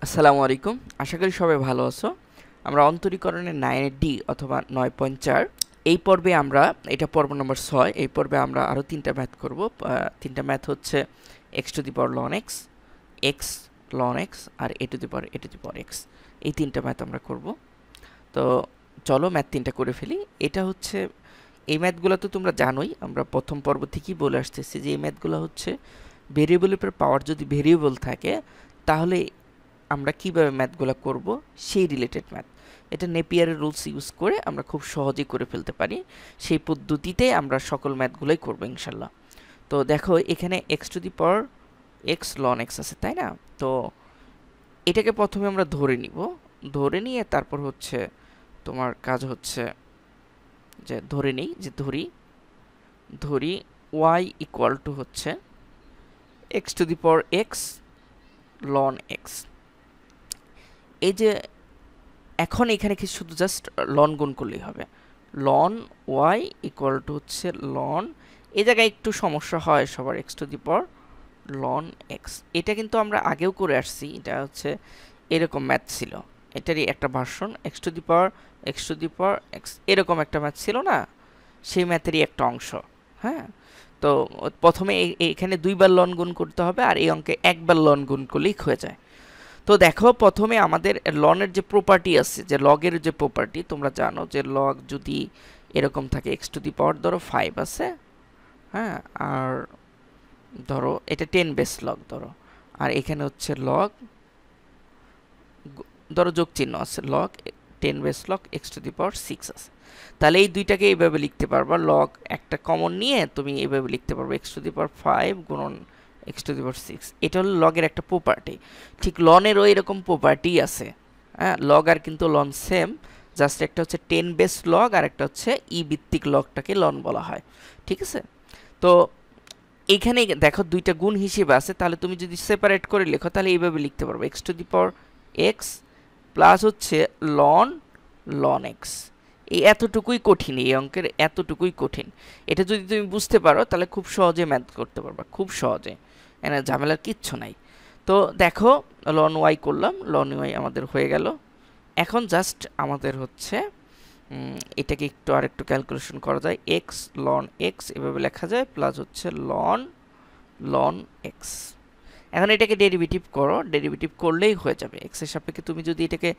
আসসালামু আলাইকুম। আশা করি সবাই ভালো আছো। আমরা অন্তরীকরণের 9D অথবা 9.4 এই পর্বে আমরা এটা পর্ব নম্বর 6। এই পর্বে আমরা আরো তিনটা ম্যাথ করব। তিনটা ম্যাথ হচ্ছে x to the power ln x ln x আর a to the power x। এই তিনটা ম্যাথ আমরা করব। তো চলো ম্যাথ তিনটা করে ফেলি। এটা হচ্ছে এই ম্যাথগুলো তো তোমরা জানোই, আমরা প্রথম পর্ব থেকেই বলে আসতেছি যে এই ম্যাথগুলো হচ্ছে ভেরিয়েবলের উপর পাওয়ার যদি ভেরিয়েবল থাকে তাহলে আমরা কিভাবে ম্যাথগুলো করব সেই রিলেটেড ম্যাথ। এটা নেপিয়ারের রুলস ইউজ করে আমরা খুব সহজেই করে ফেলতে পারি। সেই পদ্ধতিতে আমরা সকল ম্যাথগুলোই করব ইনশাল্লাহ। তো দেখো এখানে x to the power x ln x আছে, তাই না? তো এটাকে প্রথমে আমরা ধরে নিব, ধরে নিয়ে তারপর হচ্ছে তোমার কাজ হচ্ছে যে ধরি y ইকুয়াল টু হচ্ছে x to the power x ln x। এই যে এখন এখানে কি শুধু জাস্ট লন গুণ করলেই হবে। লন ওয়াই ইকুয়াল টু হচ্ছে লন, এই জায়গায় একটু সমস্যা হয় সবার, x to the power ln x. এটা কিন্তু আমরা আগেও করে আসছি, এটা হচ্ছে এরকম ম্যাথ ছিল, এটারই একটা version. X to the power x এরকম একটা ম্যাথ ছিল না, সেই ম্যাথেরই একটা অংশ। হ্যাঁ, তো প্রথমে এখানে দুইবার লন গুণ করতে হবে আর এই অঙ্কে একবার লন গুণ করলেই হয়ে যায়। তো দেখো প্রথমে আমাদের লনের যে প্রপার্টি আছে, যে লগের যে প্রপার্টি তোমরা জানো যে লগ যদি এরকম থাকে, এক্স টু দি পাওয়ার ধরো 5 আছে, হ্যাঁ, আর ধরো এটা 10 বেস লগ ধরো, আর এখানে হচ্ছে লগ ধরো যোগ চিহ্ন আছে, log 10 base log x to the power 6 আছে। তাহলে এই দুইটাকে এইভাবে লিখতে পারবা, লগ একটা কমন নিয়ে তুমি এইভাবে লিখতে পারবে এক্স টু দি পাওয়ার 5 গুণন এক্স টু দি পাওয়ার 6। এটা হলো লগের একটা প্রপার্টি। ঠিক লনেরও এরকম প্রপার্টি আছে। হ্যাঁ, লগ আর কিন্তু লন সেম, জাস্ট একটা হচ্ছে 10 বেস লগ আর একটা হচ্ছে ই ভিত্তিক লগটাকে লন বলা হয়। ঠিক আছে, তো এইখানে দেখো দুইটা গুণ হিসেবে আছে, তাহলে তুমি যদি সেপারেট করে লেখো তাহলে এইভাবে লিখতে পারবে x to the power x plus হচ্ছে লন এক্স। এই এতটুকুই কঠিন, এই অঙ্কের এতটুকুই কঠিন। এটা যদি তুমি বুঝতে পারো তাহলে খুব সহজে ম্যাথ করতে পারবা, খুব সহজে, এখানে ঝামেলার কিচ্ছু নাই। তো দেখো লন ওয়াই করলাম, লন ওয়াই আমাদের হয়ে গেল। এখন জাস্ট আমাদের হচ্ছে এটাকে একটু আরেকটু ক্যালকুলেশন করা যায়, এক্স লন এক্স এভাবে লেখা যায়, প্লাস হচ্ছে লন এক্স। এখন এটাকে ডেরিভেটিভ করো, ডেরিভেটিভ করলেই হয়ে যাবে। এক্স এর সাপেক্ষে তুমি যদি এটাকে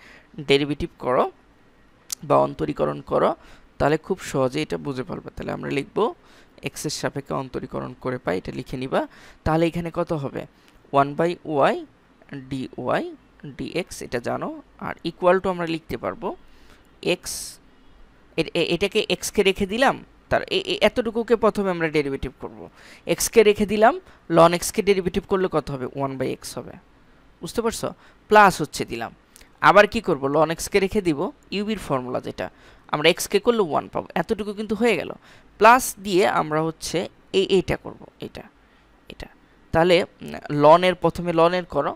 ডেরিভেটিভ করো বা অন্তরীকরণ করো তাহলে খুব সহজে এটা বুঝে পারবে। তাহলে আমরা লিখব এক্স এর সাপেক্ষে অন্তরীকরণ করে পাই, এটা লিখে নিবা। তাহলে এখানে কত হবে 1/y dy dx, এটা জানো। আর ইকুয়াল টু আমরা লিখতে পারবো এক্স, এটাকে এক্স কে রেখে দিলাম, তার এতটুকুকে প্রথমে আমরা ডেরিভেটিভ করব। এক্স কে রেখে দিলাম, লন এক্স কে ডেরিভেটিভ করলে কত হবে 1/x হবে, বুঝতে পারছো? প্লাস হচ্ছে দিলাম, আবার কি করব, লন এক্স কে রেখে দিব, ইউবির ফর্মুলা যেটা, আমরা এক্স কে করলে 1 পাবো, এতটুকু কিন্তু হয়ে গেল। প্লাস দিয়ে আমরা হচ্ছে এইটা করব, এটা এটা তাহলে লনের প্রথমে লনের করো,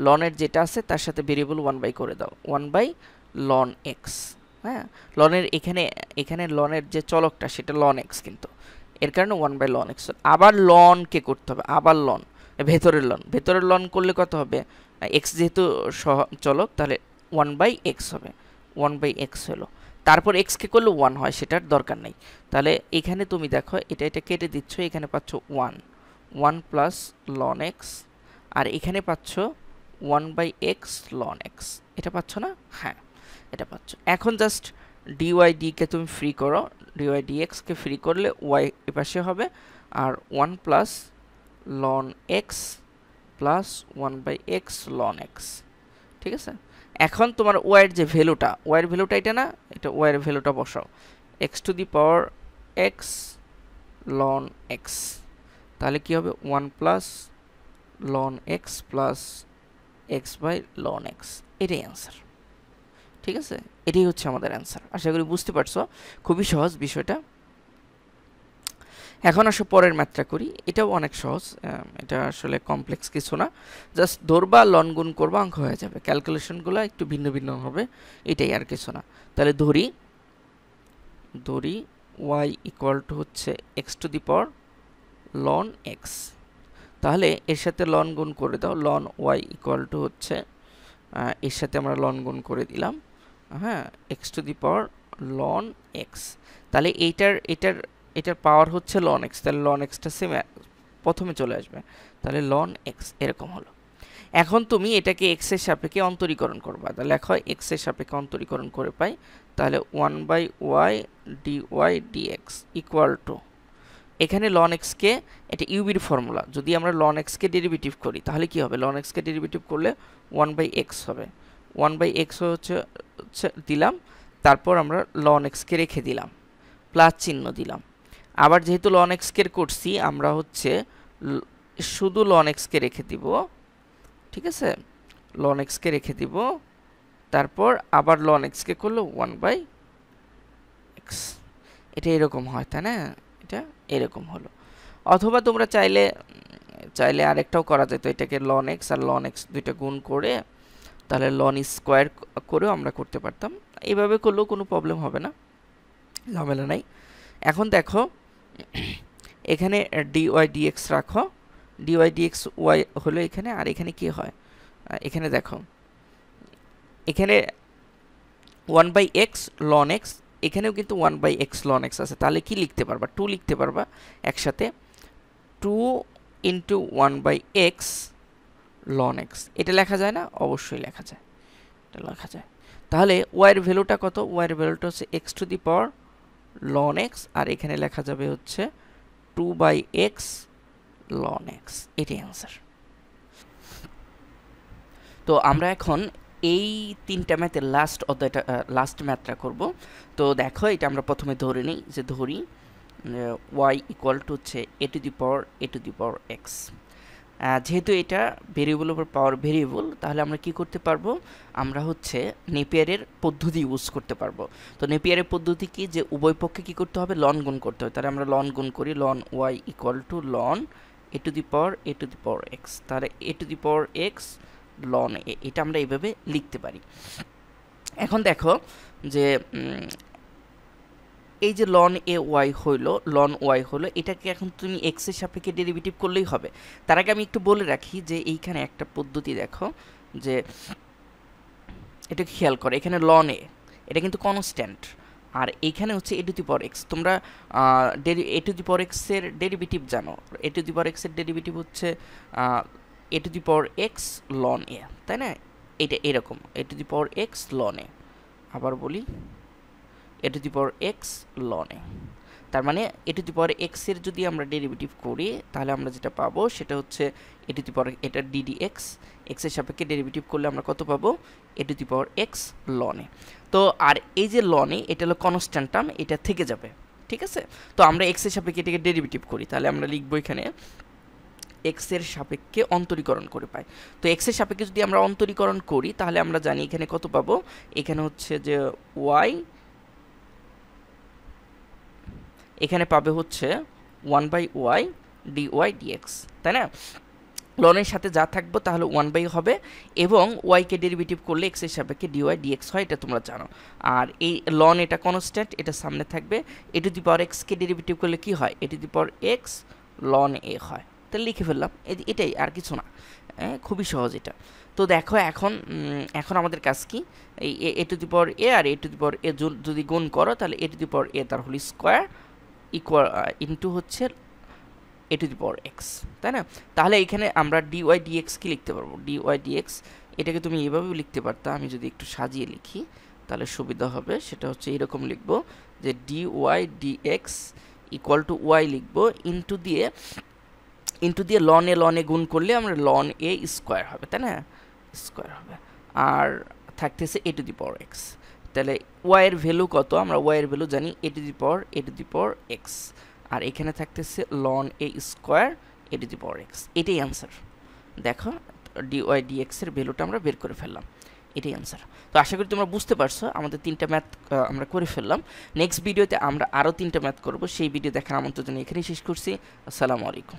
লনের যেটা আছে তার সাথে ভেরিয়েবল 1/, করে দাও 1/, লন এক্স। হ্যাঁ, লনের এখানে লনের যে চলকটা সেটা লন এক্স, কিন্তু এর কারণে 1/, লন এক্স। আবার লনকে করতে হবে, আবার লন, ভেতরের লন করলে কত হবে, এক্স যেহেতু চলক তাহলে 1/x হবে, 1/x হলো। তারপর এক্স কে করলে 1 হয়, সেটার দরকার নেই। তাহলে এখানে তুমি দেখো এটা কেটে দিচ্ছ, এখানে পাচ্ছ 1 প্লাস লন এক্স, আর এখানে পাচ্ছ 1/x ln x, এটা পাচ্ছ না? হ্যাঁ, এটা পাচ্ছ। এখন জাস্ট ডিওয়াই ডি কে তুমি ফ্রি করো, ডিওয়াই ডিএক্স কে ফ্রি করলে ওয়াই এপাশে হবে, আর 1 plus ln x plus 1/x ln x। ঠিক আছে, এখন তোমার ওয়াইয়ের যে ভ্যালুটা, ওয়াইয়ের ভ্যালুটা এটা না, এটা ওয়াইয়ের ভ্যালুটা বসাও, x to the power x ln x. তাহলে কি হবে 1 plus ln x plus x by ln x, এটাই অ্যান্সার। ঠিক আছে, এটাই হচ্ছে আমাদের অ্যান্সার। আশা করি বুঝতে পারছো, খুবই সহজ বিষয়টা। এখন আসো পরের ম্যাথটা করি, এটাও অনেক সহজ, এটা আসলে কমপ্লেক্স কিছু না, জাস্ট ধরবা লন গুণ করবা অঙ্ক হয়ে যাবে, ক্যালকুলেশনগুলো একটু ভিন্ন ভিন্ন হবে, এটাই আর কিছু না। তাহলে ধরি y ইকুয়াল টু হচ্ছে x to the power ln x. তাহলে এর সাথে লন গুণ করে দাও, লন ওয়াই ইকুয়াল টু হচ্ছে এর সাথে আমরা লন গুণ করে দিলাম, হ্যাঁ, x to the power ln x. তাহলে এটার পাওয়ার হচ্ছে লন এক্স, তাহলে লন এক্সটা সেম প্রথমে চলে আসবে, তাহলে লন এক্স এরকম হলো। এখন তুমি এটাকে এক্স এর সাপেক্ষে অন্তরীকরণ করবা, তাহলে লেখো এক্স এর সাপেক্ষে অন্তরীকরণ করে পাই, তাহলে 1/y dy dx equal to, এখানে লন এক্সকে, এটা ইউবির ফর্মুলা, যদি আমরা লন এক্সকে ডেরিভেটিভ করি তাহলে কি হবে, লন এক্সকে ডেরিভেটিভ করলে 1/x হবে, 1/x হচ্ছে দিলাম, তারপর আমরা লন এক্সকে রেখে দিলাম, প্লাস চিহ্ন দিলাম। আবার যেহেতু লন এক্সকে করছি আমরা হচ্ছে শুধু লন এক্সকে রেখে দিব, ঠিক আছে, লন এক্সকে রেখে দিব, তারপর আবার লন এক্সকে করলে 1/x, এটা এরকম হয় তাই না, এটা এরকম হলো। অথবা তোমরা চাইলে আরেকটাও করা যেত, এটাকে লন এক্স আর লন এক্স দুইটা গুণ করে তাহলে লন স্কোয়ার করেও আমরা করতে পারতাম, এইভাবে করলেও কোনো প্রবলেম হবে না, ঝামেলা নাই। এখন দেখো এখানে ডিওয়াই ডিএক্স রাখো, ডিওয়াই ডিএক্স ওয়াই হলো এখানে, আর এখানে কি হয়, এখানে দেখো এখানে 1/x লন এক্স, এখানেও কিন্তু 1/x লন এক্স আছে, তাহলে কি লিখতে পারবা, 2 লিখতে পারবা একসাথে, 2 ইন্টু 1/x লন এক্স, এটা লেখা যায় না, অবশ্যই লেখা যায়, এটা লেখা যায়। তাহলে ওয়াইয়ের ভ্যালুটা কত, ওয়াইয়ের ভ্যালুটা হচ্ছে x to the power ln x, আর এখানে লেখা যাবে হচ্ছে 2/x লন এক্স, এটাই অ্যান্সার। তো আমরা এখন এই তিনটা ম্যাথের লাস্ট ম্যাথটা করব। তো দেখো এটা আমরা প্রথমে ধরে নিই, যে ধরি y ইকুয়াল টু হচ্ছে a to the power x। যেহেতু এটা ভেরিয়েবল উপর পাওয়ার ভেরিয়েবল, তাহলে আমরা কি করতে পারবো, আমরা হচ্ছে নেপিয়ারের পদ্ধতি ইউজ করতে পারবো। তো নেপিয়ারের পদ্ধতি কি, যে উভয় পক্ষে কি করতে হবে, লন গুণ করতে হবে, তাহলে আমরা লন গুণ করি, ln y equal to ln a to the power x, তাহলে a to the power x ln a, এটা আমরা এইভাবে লিখতে পারি। এখন দেখো যে এই যে লন এ ওয়াই হলো, এটাকে এখন তুমি এক্স এর সাপেক্ষে ডেরিভেটিভ করলেই হবে। তার আগে আমি একটু বলে রাখি যে এইখানে একটা পদ্ধতি দেখো, যে এটা খেয়াল করো, এখানে লন এ এটা কিন্তু কনস্ট্যান্ট, আর এইখানে হচ্ছে a to the power x. তোমরা a to the power x এর ডেরিভেটিভ জানো, a to the power x এর ডেরিভেটিভ হচ্ছে a to the power x ln a, তাই না, এটা এরকম a to the power x ln a. আবার বলি, a to the power x ln a, তার মানে এ টু দি পাওয়ার এক্স এর যদি আমরা ডেরিভেটিভ করি তাহলে আমরা যেটা পাবো সেটা হচ্ছে এ টু দি পাওয়ার, এটা ডিডি এক্স, এক্স এর সাপেক্ষে ডেরিভেটিভ করলে আমরা কত পাবো, a to the power x ln a. তো আর এই যে লন এ, এটা হলো কনস্ট্যান্ট টার্ম, এটা থেকে যাবে, ঠিক আছে। তো আমরা এক্স এর সাপেক্ষে এটাকে ডেরিভেটিভ করি, তাহলে আমরা লিখবো এখানে এক্স এর সাপেক্ষে অন্তরীকরণ করে পাই। তো এক্স এর সাপেক্ষে যদি আমরা অন্তরীকরণ করি তাহলে আমরা জানি এখানে কত পাবো, এখানে হচ্ছে যে ওয়াই, এখানে পাবে হচ্ছে 1/y dy dx, তাই না, লনের সাথে যা থাকবে তাহলে 1/, হবে, এবং ওয়াইকে ডেরিভেটিভ করলে এক্স এর সাপেক্ষে dy dx হয়, এটা তোমরা জানো। আর এই লন এটা কনস্ট্যান্ট, এটা সামনে থাকবে, a to the power x কে ডেরিভেটিভ করলে কি হয়, a to the power x ln a হয়। তাহলে লিখে ফেললাম, এটাই, আর কিছু না, খুবই সহজ এটা। তো দেখো এখন আমাদের কাজ কি, এই এ to the power A R A to the পাওয়ার এ যদি গুণ করো তাহলে এ টু দি পাওয়ার এ তার হোল স্কোয়ার ইকুয়াল ইন্টু হচ্ছে a to the power x, তাই না। তাহলে এখানে আমরা ডিওয়াই ডিএক্স কি লিখতে পারবো, ডিওয়াই ডিএক্স, এটাকে তুমি এভাবেও লিখতে পারতা, আমি যদি একটু সাজিয়ে লিখি তাহলে সুবিধা হবে, সেটা হচ্ছে এরকম লিখবো যে dy dx equal to y লিখবো, ইন্টু দিয়ে লন এ গুণ করলে আমরা লন এ স্কোয়ার হবে, তাই না, স্কোয়ার হবে, আর থাকতেছে এ টু দি পাওয়ার এক্স। তাহলে ওয়াইয়ের ভ্যালু কত, আমরা ওয়াইয়ের ভ্যালু জানি এ টু দি পাওয়ার এক্স, আর এখানে থাকতেছে ln a square a to the power x, এটাই অ্যান্সার। দেখো ডিওয়াই ডিএক্স এর ভ্যালুটা আমরা বের করে ফেললাম, এটাই অ্যান্সার। তো আশা করি তোমরা বুঝতে পারছো, আমাদের 3টা ম্যাথ আমরা করে ফেললাম। নেক্সট ভিডিওতে আমরা আরও 3টা ম্যাথ করব, সেই ভিডিও দেখার আমন্ত্রণ জানিয়ে এখানেই শেষ করছি। আসসালামু আলাইকুম।